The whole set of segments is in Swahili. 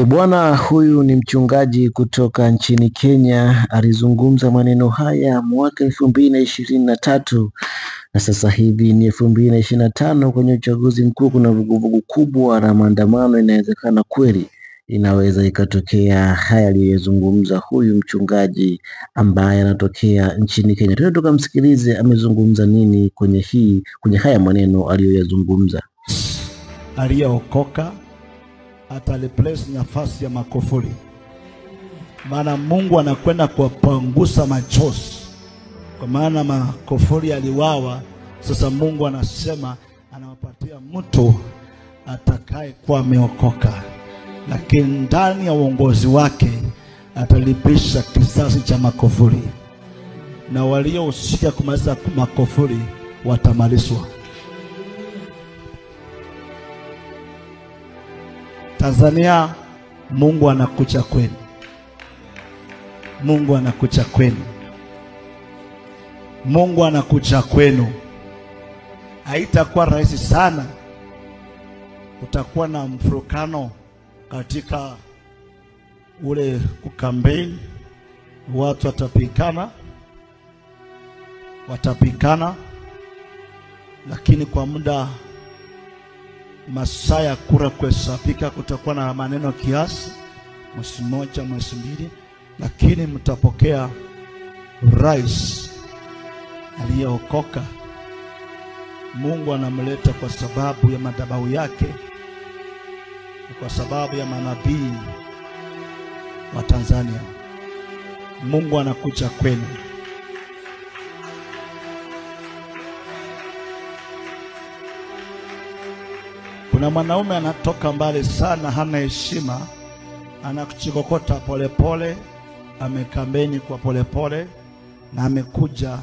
Bwana huyu ni mchungaji kutoka nchini Kenya, alizungumza maneno haya mwaka 2023 na sasa hivi ni 2025. Kwenye uchaguzi mkuu kuna vuguvugu kubwa na maandamano, inawezekana kweli inaweza ikatokea haya aliyozungumza huyu mchungaji ambaye anatokea nchini Kenya. Tuende tukamsikilize amezungumza nini kwenye haya maneno aliyoyazungumza. Aliyeokoka atareplace nafasi ya Magufuli, maana Mungu anakwenda kuwapangusa machozi, kwa maana Magufuli aliwawa. Sasa Mungu anasema anawapatia mtu atakaye kuwa ameokoka, lakini ndani ya uongozi wake atalipisha kisasi cha Magufuli, na waliohusika kumaliza Magufuli watamalizwa. Tanzania, Mungu anakuja kwenu. Mungu anakuja kwenu. Mungu anakuja kwenu. Haitakuwa rahisi sana. Utakuwa na mfurukano katika ule kukampeni. Watu watapikana, lakini kwa muda masaa ya kura kuhesabika kutakuwa na maneno kiasi, mwezi mmoja, mwezi mbili, lakini mtapokea rais aliyeokoka. Mungu anamleta kwa sababu ya madhabahu yake, kwa sababu ya manabii wa Tanzania. Mungu anakuja kwenu. Kuna mwanaume anatoka mbali sana, hana heshima, anakuchikokota polepole, amekambeni kwa polepole, na amekuja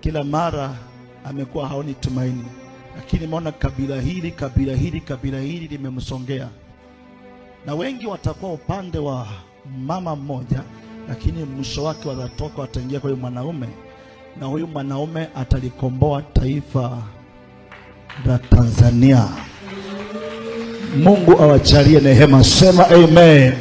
kila mara, amekuwa haoni tumaini. Lakini maona kabila hili limemsongea, na wengi watakuwa upande wa mama mmoja, lakini mwisho wake watatoka, wataingia kwa huyu mwanaume, na huyu mwanaume atalikomboa taifa la Tanzania. Mungu awajalie neema. Sema amen.